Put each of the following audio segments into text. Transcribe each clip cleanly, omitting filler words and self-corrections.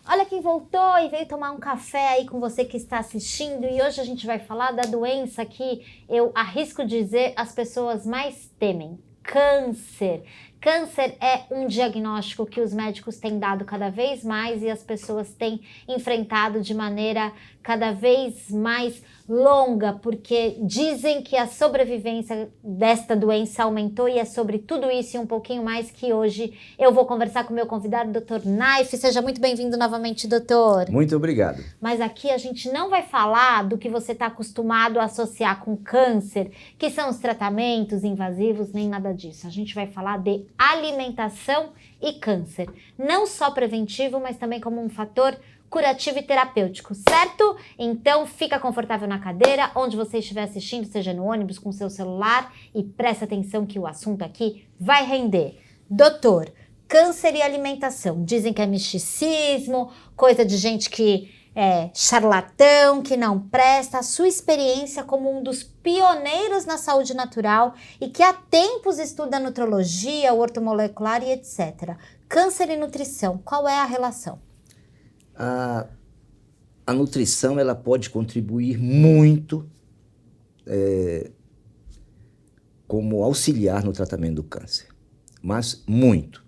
Olha quem voltou e veio tomar um café aí com você que está assistindo, e hoje a gente vai falar da doença que eu arrisco dizer as pessoas mais temem: câncer. Câncer é um diagnóstico que os médicos têm dado cada vez mais e as pessoas têm enfrentado de maneira cada vez mais longa, porque dizem que a sobrevivência desta doença aumentou, e é sobre tudo isso e um pouquinho mais que hoje eu vou conversar com o meu convidado, Dr. Naif. Seja muito bem-vindo novamente, doutor. Muito obrigado. Mas aqui a gente não vai falar do que você está acostumado a associar com câncer, que são os tratamentos invasivos, nem nada disso. A gente vai falar de alimentação e câncer. Não só preventivo, mas também como um fator curativo e terapêutico, certo? Então fica confortável na cadeira, onde você estiver assistindo, seja no ônibus, com seu celular, e presta atenção que o assunto aqui vai render. Doutor, câncer e alimentação. Dizem que é misticismo, coisa de gente que é charlatão, que não presta. A sua experiência como um dos pioneiros na saúde natural e que há tempos estuda nutrologia, o ortomolecular e etc. Câncer e nutrição, qual é a relação? A nutrição, ela pode contribuir muito como auxiliar no tratamento do câncer, mas muito.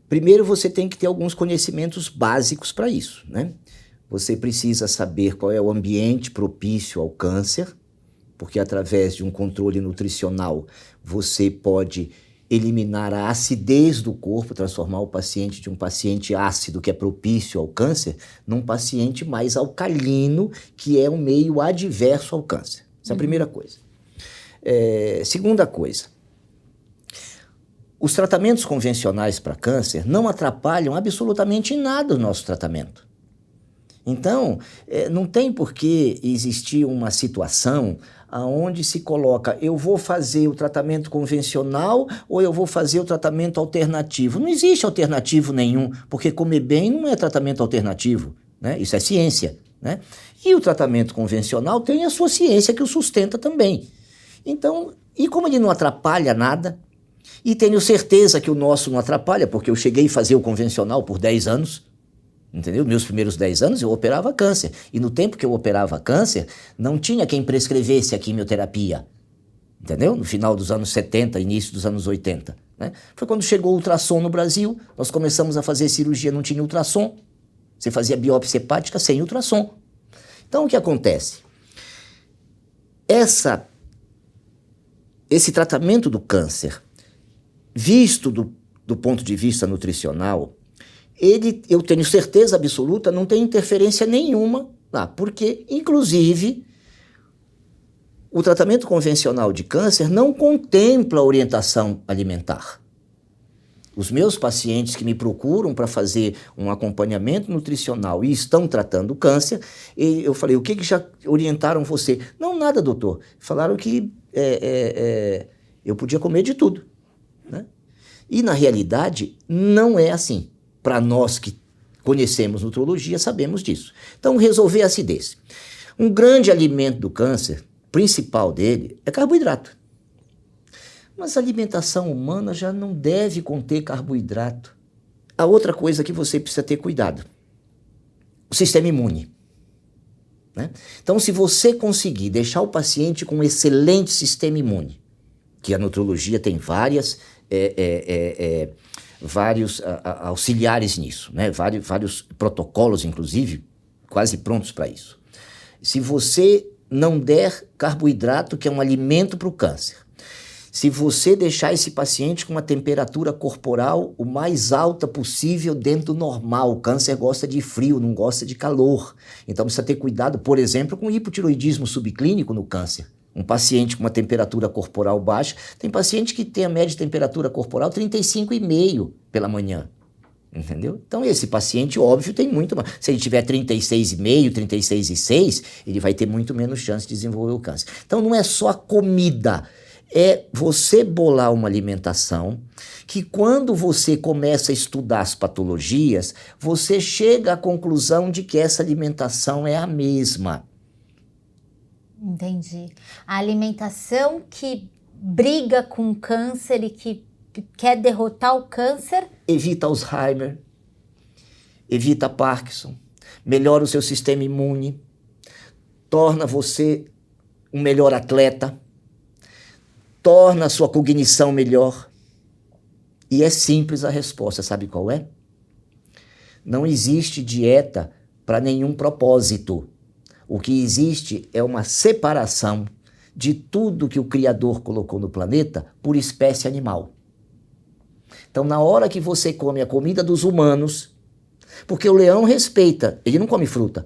Primeiro, você tem que ter alguns conhecimentos básicos para isso, né? Você precisa saber qual é o ambiente propício ao câncer, porque através de um controle nutricional você pode eliminar a acidez do corpo, transformar o paciente de um paciente ácido, que é propício ao câncer, num paciente mais alcalino, que é um meio adverso ao câncer. Essa é a primeira coisa. Segunda coisa, os tratamentos convencionais para câncer não atrapalham absolutamente em nada o nosso tratamento. Então, não tem por que existir uma situação onde se coloca: eu vou fazer o tratamento convencional ou eu vou fazer o tratamento alternativo. Não existe alternativo nenhum, porque comer bem não é tratamento alternativo, né? Isso é ciência, né? E o tratamento convencional tem a sua ciência que o sustenta também. Então, e como ele não atrapalha nada, e tenho certeza que o nosso não atrapalha, porque eu cheguei a fazer o convencional por 10 anos, entendeu? Meus primeiros 10 anos eu operava câncer. E no tempo que eu operava câncer, não tinha quem prescrevesse a quimioterapia. Entendeu? No final dos anos 70, início dos anos 80. Né? Foi quando chegou o ultrassom no Brasil, nós começamos a fazer cirurgia, não tinha ultrassom. Você fazia biópsia hepática sem ultrassom. Então o que acontece? Esse tratamento do câncer, visto do ponto de vista nutricional, eu tenho certeza absoluta, não tem interferência nenhuma lá, porque, inclusive, o tratamento convencional de câncer não contempla orientação alimentar. Os meus pacientes que me procuram para fazer um acompanhamento nutricional e estão tratando câncer, eu falei: o que já orientaram você? Não, nada, doutor. Falaram que eu podia comer de tudo, né? E, na realidade, não é assim. Para nós que conhecemos nutrologia, sabemos disso. Então, resolver a acidez. Um grande alimento do câncer, principal dele, é carboidrato. Mas a alimentação humana já não deve conter carboidrato. A outra coisa que você precisa ter cuidado: o sistema imune, né? Então, se você conseguir deixar o paciente com um excelente sistema imune, que a nutrologia tem vários auxiliares nisso, né? Vários protocolos, inclusive, quase prontos para isso. Se você não der carboidrato, que é um alimento para o câncer, se você deixar esse paciente com uma temperatura corporal o mais alta possível dentro do normal, o câncer gosta de frio, não gosta de calor. Então precisa ter cuidado, por exemplo, com o hipotiroidismo subclínico no câncer. Um paciente com uma temperatura corporal baixa, tem paciente que tem a média de temperatura corporal 35,5 pela manhã, entendeu? Então esse paciente, óbvio, tem muito mais. Se ele tiver 36,5, 36,6, ele vai ter muito menos chance de desenvolver o câncer. Então não é só a comida, é você bolar uma alimentação que, quando você começa a estudar as patologias, você chega à conclusão de que essa alimentação é a mesma. Entendi. A alimentação que briga com o câncer e que quer derrotar o câncer... Evita Alzheimer, evita Parkinson, melhora o seu sistema imune, torna você um melhor atleta, torna a sua cognição melhor. E é simples a resposta, sabe qual é? Não existe dieta para nenhum propósito. O que existe é uma separação de tudo que o Criador colocou no planeta por espécie animal. Então, na hora que você come a comida dos humanos, porque o leão respeita, ele não come fruta.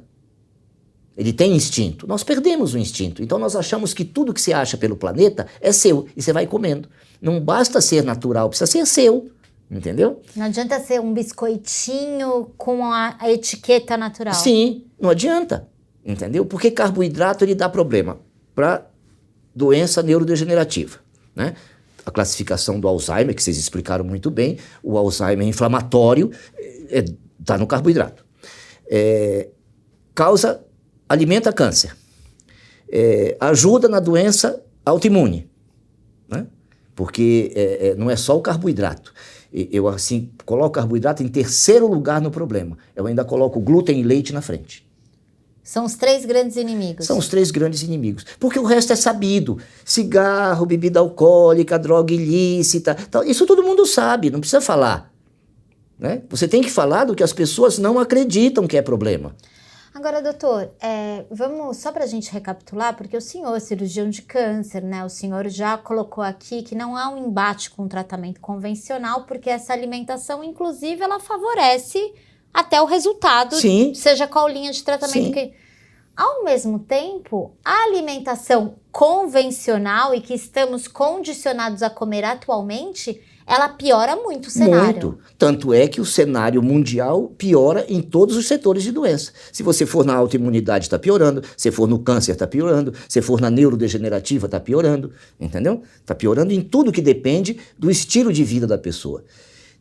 Ele tem instinto. Nós perdemos o instinto. Então nós achamos que tudo que você acha pelo planeta é seu e você vai comendo. Não basta ser natural, precisa ser seu. Entendeu? Não adianta ser um biscoitinho com a etiqueta natural. Sim, não adianta. Entendeu? Porque carboidrato ele dá problema para doença neurodegenerativa, né? A classificação do Alzheimer, que vocês explicaram muito bem, o Alzheimer inflamatório está no carboidrato. Alimenta câncer, ajuda na doença autoimune, né? Porque não é só o carboidrato. Eu, assim, coloco o carboidrato em terceiro lugar no problema. Eu ainda coloco glúten e leite na frente. São os 3 grandes inimigos. São os 3 grandes inimigos. Porque o resto é sabido. Cigarro, bebida alcoólica, droga ilícita, tal. Isso todo mundo sabe, não precisa falar, né? Você tem que falar do que as pessoas não acreditam que é problema. Agora, doutor, vamos só para a gente recapitular, porque o senhor, cirurgião de câncer, né? O senhor já colocou aqui que não há um embate com o tratamento convencional, porque essa alimentação, inclusive, ela favorece até o resultado, Sim. Seja qual linha de tratamento Sim. que... Ao mesmo tempo, a alimentação convencional e que estamos condicionados a comer atualmente, ela piora muito o cenário. Muito. Tanto é que o cenário mundial piora em todos os setores de doença. Se você for na autoimunidade, está piorando. Se for no câncer, está piorando. Se for na neurodegenerativa, está piorando. Entendeu? Está piorando em tudo que depende do estilo de vida da pessoa.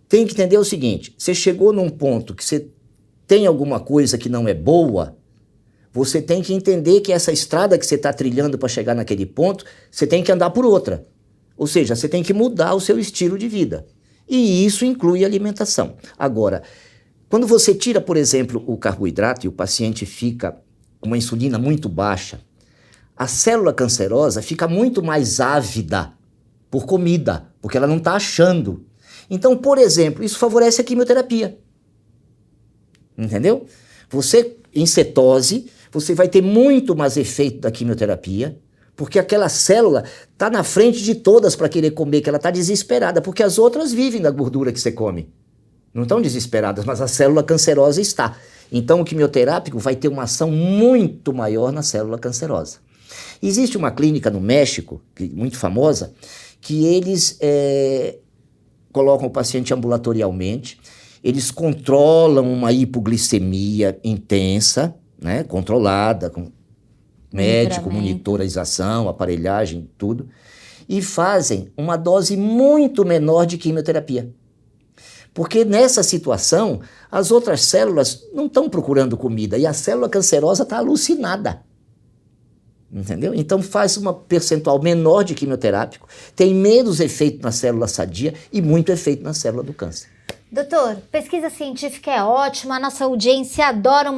Tem que entender o seguinte, você chegou num ponto que você tem alguma coisa que não é boa, você tem que entender que essa estrada que você está trilhando para chegar naquele ponto, você tem que andar por outra. Ou seja, você tem que mudar o seu estilo de vida. E isso inclui alimentação. Agora, quando você tira, por exemplo, o carboidrato e o paciente fica com uma insulina muito baixa, a célula cancerosa fica muito mais ávida por comida, porque ela não está achando. Então, por exemplo, isso favorece a quimioterapia. Entendeu? Você, em cetose, você vai ter muito mais efeito da quimioterapia, porque aquela célula está na frente de todas para querer comer, que ela está desesperada, porque as outras vivem da gordura que você come. Não estão desesperadas, mas a célula cancerosa está. Então o quimioterápico vai ter uma ação muito maior na célula cancerosa. Existe uma clínica no México, muito famosa, que eles colocam o paciente ambulatorialmente, eles controlam uma hipoglicemia intensa, né, controlada, com médico, monitorização, aparelhagem, tudo, e fazem uma dose muito menor de quimioterapia. Porque nessa situação, as outras células não estão procurando comida e a célula cancerosa está alucinada. Entendeu? Então faz uma percentual menor de quimioterápico, tem menos efeito na célula sadia e muito efeito na célula do câncer. Doutor, pesquisa científica é ótima, a nossa audiência adora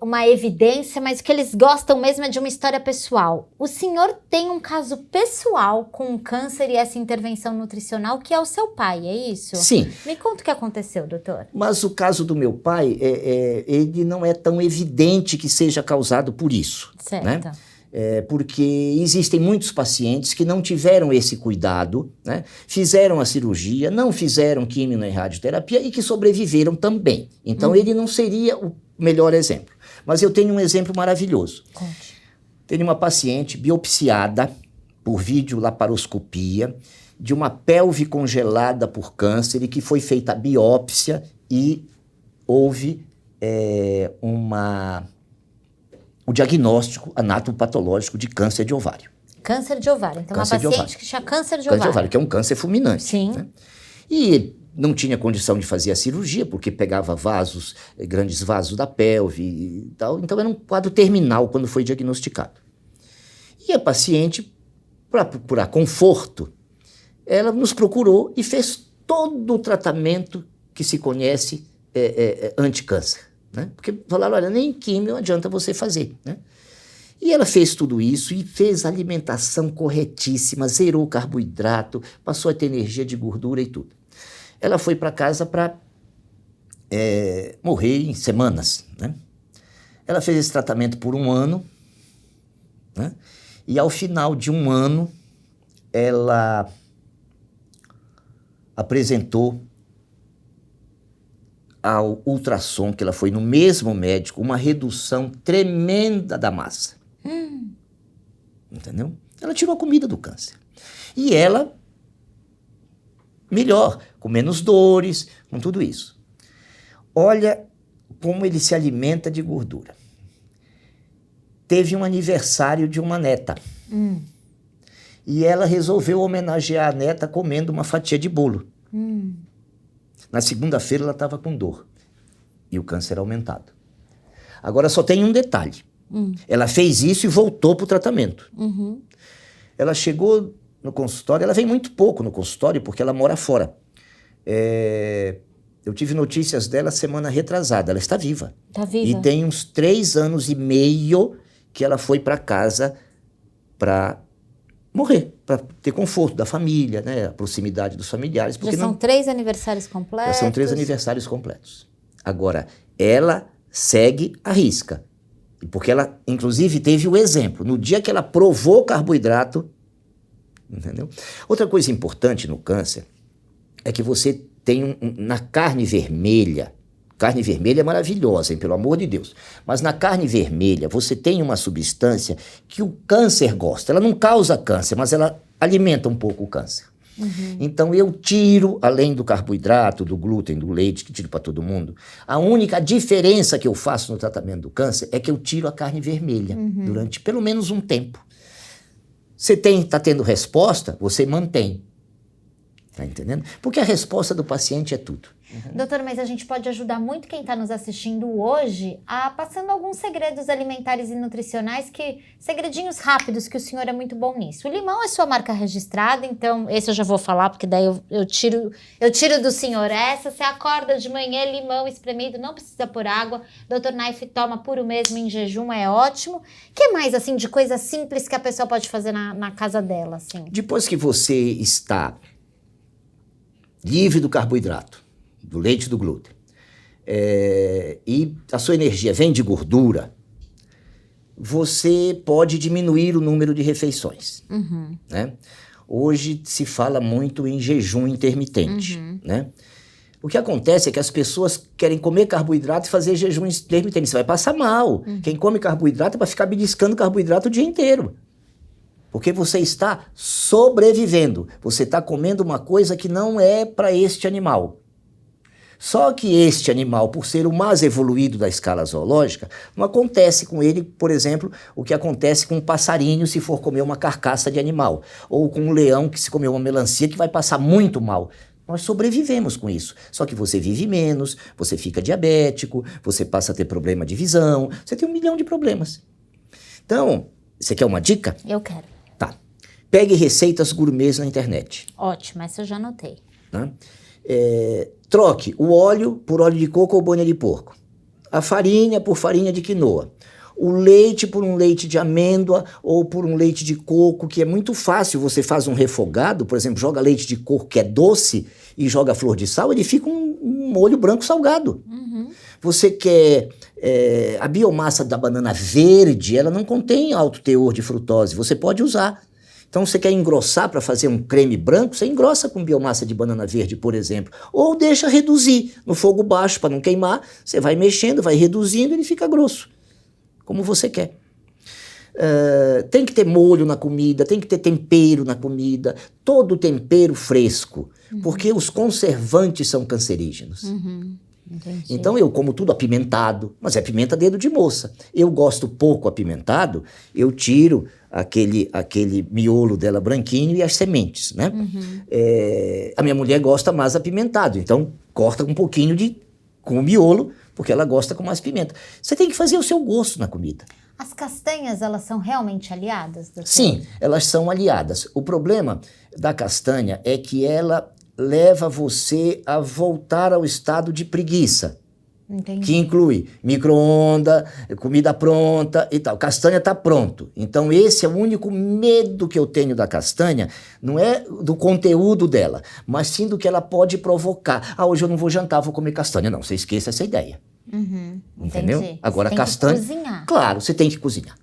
uma evidência, mas o que eles gostam mesmo é de uma história pessoal. O senhor tem um caso pessoal com o câncer e essa intervenção nutricional, que é o seu pai, é isso? Sim. Me conta o que aconteceu, doutor. Mas o caso do meu pai, ele não é tão evidente que seja causado por isso. Certo. Né? Porque existem muitos pacientes que não tiveram esse cuidado, né? Fizeram a cirurgia, não fizeram quimio nem radioterapia e que sobreviveram também. Então ele não seria o melhor exemplo. Mas eu tenho um exemplo maravilhoso. Conte. Tenho uma paciente biopsiada por videolaparoscopia de uma pelve congelada por câncer e que foi feita a biópsia e houve o diagnóstico anatopatológico de câncer de ovário. Câncer de ovário. Então, Câncer uma de paciente ovário. que tinha câncer de Câncer de ovário. ovário, que é um câncer fulminante. Sim. Né? E não tinha condição de fazer a cirurgia, porque pegava vasos, grandes vasos da pelve e tal. Então, era um quadro terminal quando foi diagnosticado. E a paciente, para procurar conforto, ela nos procurou e fez todo o tratamento que se conhece anti-câncer. Né? Porque falaram, olha, nem químio adianta você fazer, né? E ela fez tudo isso e fez a alimentação corretíssima, zerou o carboidrato, passou a ter energia de gordura e tudo. Ela foi para casa para morrer em semanas, né? Ela fez esse tratamento por 1 ano, né? E ao final de 1 ano, ela apresentou ao ultrassom, que ela foi no mesmo médico, uma redução tremenda da massa. Entendeu? Ela tirou a comida do câncer. E ela, melhor, com menos dores, com tudo isso. Olha como ele se alimenta de gordura. Teve um aniversário de uma neta. E ela resolveu homenagear a neta comendo uma fatia de bolo. Na segunda-feira ela estava com dor. E o câncer aumentado. Agora só tem um detalhe. Ela fez isso e voltou para o tratamento. Ela chegou no consultório, ela vem muito pouco no consultório porque ela mora fora. Eu tive notícias dela semana retrasada, ela está viva. Está viva. E tem uns 3 anos e meio que ela foi para casa para morrer, para ter conforto da família, né? A proximidade dos familiares. Porque Já são 3 aniversários completos. Já são 3 aniversários completos. Agora, ela segue à risca. Porque ela, inclusive, teve o exemplo. No dia que ela provou carboidrato, entendeu? Outra coisa importante no câncer é que você tem na carne vermelha é maravilhosa, hein, pelo amor de Deus. Mas na carne vermelha você tem uma substância que o câncer gosta. Ela não causa câncer, mas ela alimenta um pouco o câncer. Então eu tiro, além do carboidrato, do glúten, do leite, que tiro para todo mundo, a única diferença que eu faço no tratamento do câncer é que eu tiro a carne vermelha durante pelo menos um tempo. Você está tendo resposta, você mantém. Tá entendendo? Porque a resposta do paciente é tudo. Doutor, mas a gente pode ajudar muito quem está nos assistindo hoje a passando alguns segredos alimentares e nutricionais, segredinhos rápidos, que o senhor é muito bom nisso. O limão é sua marca registrada, então esse eu já vou falar, porque daí eu tiro do senhor essa. Você acorda de manhã, limão espremido, não precisa pôr água. Dr. Naif toma puro mesmo em jejum, é ótimo. O que mais, assim, de coisa simples que a pessoa pode fazer na casa dela, assim? Depois que você está livre do carboidrato, do leite e do glúten, e a sua energia vem de gordura, você pode diminuir o número de refeições. Né? Hoje se fala muito em jejum intermitente. Né? O que acontece é que as pessoas querem comer carboidrato e fazer jejum intermitente. Você vai passar mal. Quem come carboidrato é para ficar beliscando carboidrato o dia inteiro. Porque você está sobrevivendo. Você está comendo uma coisa que não é para este animal. Só que este animal, por ser o mais evoluído da escala zoológica, não acontece com ele, por exemplo, o que acontece com um passarinho se for comer uma carcaça de animal. Ou com um leão que se comer uma melancia que vai passar muito mal. Nós sobrevivemos com isso. Só que você vive menos, você fica diabético, você passa a ter problema de visão, você tem 1 milhão de problemas. Então, você quer uma dica? Eu quero. Tá. Pegue receitas gourmets na internet. Ótimo, essa eu já anotei. Tá? Troque o óleo por óleo de coco ou banha de porco. A farinha por farinha de quinoa. O leite por um leite de amêndoa ou por um leite de coco, que é muito fácil. Você faz um refogado, por exemplo, joga leite de coco que é doce e joga flor de sal, ele fica um molho branco salgado. Você quer... a biomassa da banana verde, ela não contém alto teor de frutose. Você pode usar. Então, você quer engrossar para fazer um creme branco, você engrossa com biomassa de banana verde, por exemplo. Ou deixa reduzir no fogo baixo para não queimar. Você vai mexendo, vai reduzindo e ele fica grosso. Como você quer. Tem que ter molho na comida, tem que ter tempero na comida. Todo tempero fresco. Porque os conservantes são cancerígenos. Entendi. Então eu como tudo apimentado, mas é pimenta dedo de moça. Eu gosto pouco apimentado, eu tiro aquele miolo dela branquinho e as sementes, né? A minha mulher gosta mais apimentado, então corta um pouquinho com o miolo, porque ela gosta com mais pimenta. Você tem que fazer o seu gosto na comida. As castanhas, elas são realmente aliadas, doutor? Sim, elas são aliadas. O problema da castanha é que ela leva você a voltar ao estado de preguiça. Entendi. Que inclui micro-ondas, comida pronta e tal. Castanha está pronto. Então esse é o único medo que eu tenho da castanha, não é do conteúdo dela, mas sim do que ela pode provocar. Hoje eu não vou jantar, vou comer castanha. Não, você esqueça essa ideia. Entendeu? Entendi. Agora Você tem castanha... que cozinhar. Claro, você tem que cozinhar.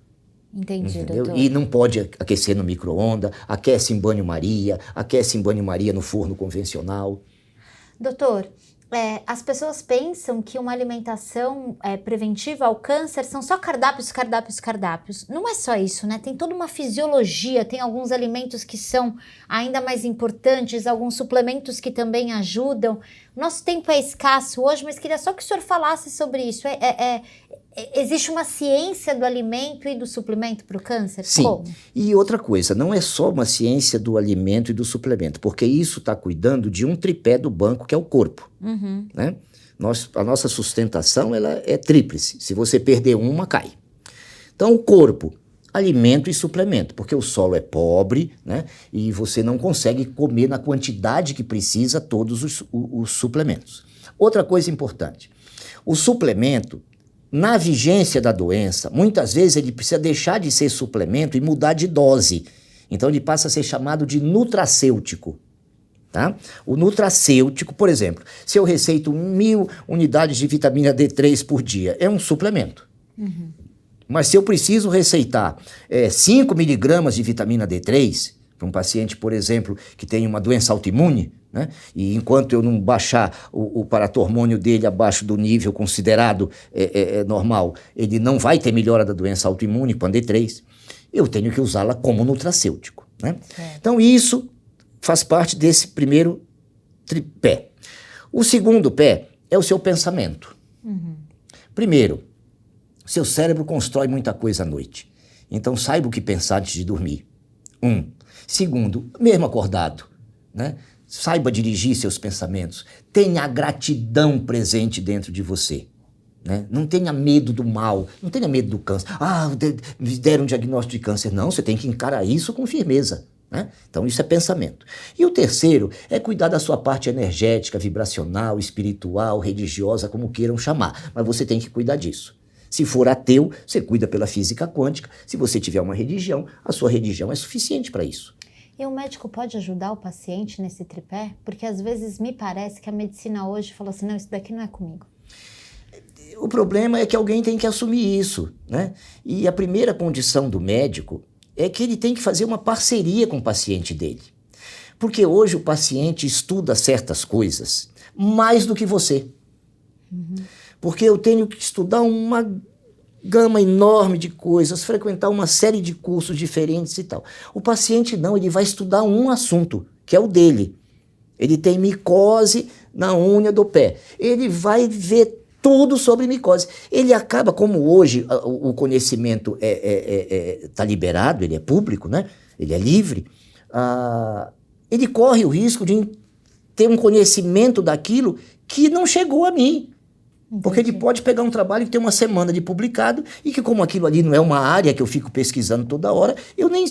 Entendi, Entendeu? doutor. E não pode aquecer no micro-ondas, aquece em banho-maria, aquece em banho-maria no forno convencional. Doutor, as pessoas pensam que uma alimentação preventiva ao câncer são só cardápios, cardápios, cardápios. Não é só isso, né? Tem toda uma fisiologia, tem alguns alimentos que são ainda mais importantes, alguns suplementos que também ajudam. Nosso tempo é escasso hoje, mas queria só que o senhor falasse sobre isso. Existe uma ciência do alimento e do suplemento para o câncer? Sim. Como? E outra coisa, não é só uma ciência do alimento e do suplemento, porque isso está cuidando de um tripé do banco, que é o corpo. Né? A nossa sustentação ela é tríplice. Se você perder uma, cai. Então, o corpo, alimento e suplemento, porque o solo é pobre, né? E você não consegue comer na quantidade que precisa todos os suplementos. Outra coisa importante, o suplemento, na vigência da doença, muitas vezes ele precisa deixar de ser suplemento e mudar de dose. Então ele passa a ser chamado de nutracêutico. Tá? O nutracêutico, por exemplo, se eu receito 1000 unidades de vitamina D3 por dia, é um suplemento. Mas se eu preciso receitar 5 miligramas de vitamina D3 para um paciente, por exemplo, que tem uma doença autoimune, né? E enquanto eu não baixar o paratormônio dele abaixo do nível considerado normal, ele não vai ter melhora da doença autoimune com a D3, eu tenho que usá-la como nutracêutico. Né? Então isso faz parte desse primeiro tripé. O segundo pé é o seu pensamento. Primeiro, seu cérebro constrói muita coisa à noite. Então saiba o que pensar antes de dormir. Segundo, mesmo acordado, né? Saiba dirigir seus pensamentos. Tenha a gratidão presente dentro de você. Né? Não tenha medo do mal, não tenha medo do câncer. Me deram um diagnóstico de câncer. Não, você tem que encarar isso com firmeza. Né? Então isso é pensamento. E o terceiro é cuidar da sua parte energética, vibracional, espiritual, religiosa, como queiram chamar. Mas você tem que cuidar disso. Se for ateu, você cuida pela física quântica. Se você tiver uma religião, a sua religião é suficiente para isso. E o médico pode ajudar o paciente nesse tripé? Porque às vezes me parece que a medicina hoje fala assim, não, isso daqui não é comigo. O problema é que alguém tem que assumir isso, né? E a primeira condição do médico é que ele tem que fazer uma parceria com o paciente dele. Porque hoje o paciente estuda certas coisas mais do que você. Porque eu tenho que estudar uma gama enorme de coisas, frequentar uma série de cursos diferentes e tal. O paciente não, ele vai estudar um assunto, que é o dele. Ele tem micose na unha do pé. Ele vai ver tudo sobre micose. Ele acaba, como hoje o conhecimento está liberado, ele é público, né? Ele é livre, ele corre o risco de ter um conhecimento daquilo que não chegou a mim. Porque ele pode pegar um trabalho que tem uma semana de publicado e que, como aquilo ali não é uma área que eu fico pesquisando toda hora, eu nem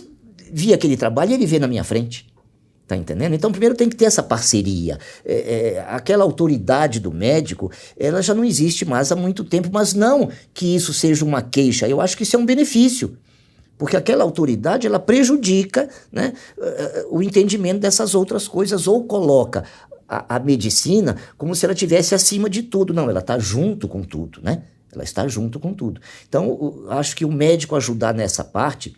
vi aquele trabalho e ele vê na minha frente. Tá entendendo? Então, primeiro tem que ter essa parceria. Aquela autoridade do médico, ela já não existe mais há muito tempo, mas não que isso seja uma queixa. Eu acho que isso é um benefício. Porque aquela autoridade, ela prejudica, né, o entendimento dessas outras coisas ou coloca a medicina como se ela estivesse acima de tudo. Não, ela está junto com tudo, né? Ela está junto com tudo. Então, acho que o médico ajudar nessa parte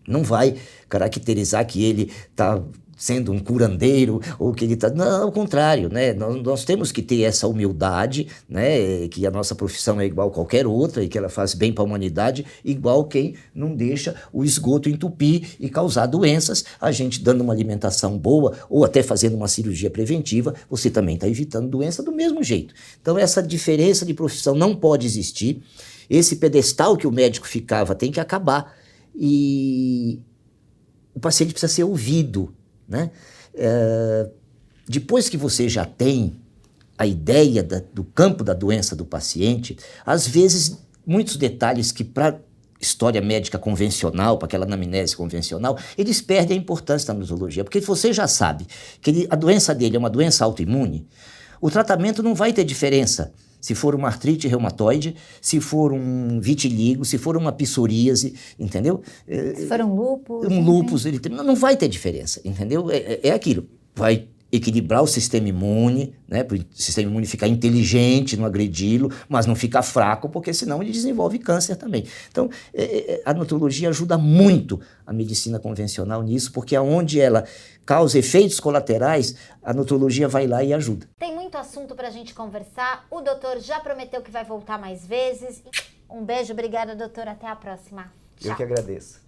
Não vai caracterizar que ele está sendo um curandeiro ou que ele está... Não, ao contrário, né? Nós temos que ter essa humildade, né? Que a nossa profissão é igual a qualquer outra e que ela faz bem para a humanidade, igual quem não deixa o esgoto entupir e causar doenças. A gente dando uma alimentação boa ou até fazendo uma cirurgia preventiva, você também está evitando doença do mesmo jeito. Então essa diferença de profissão não pode existir. Esse pedestal que o médico ficava tem que acabar e o paciente precisa ser ouvido, né? Depois que você já tem a ideia do campo da doença do paciente, às vezes muitos detalhes que para história médica convencional, para aquela anamnese convencional, eles perdem a importância da notologia, porque você já sabe que a doença dele é uma doença autoimune, o tratamento não vai ter diferença se for uma artrite reumatoide, se for um vitiligo, se for uma psoríase, entendeu? Se for um lúpus. Um lúpus, não vai ter diferença, entendeu? É aquilo. Vai equilibrar o sistema imune, né? Para o sistema imune ficar inteligente, não agredi-lo, mas não ficar fraco, porque senão ele desenvolve câncer também. Então, a notologia ajuda muito a medicina convencional nisso, porque aonde ela causa efeitos colaterais, a notologia vai lá e ajuda. Tem muito assunto para a gente conversar. O doutor já prometeu que vai voltar mais vezes. Um beijo, obrigada, doutor. Até a próxima. Tchau. Eu que agradeço.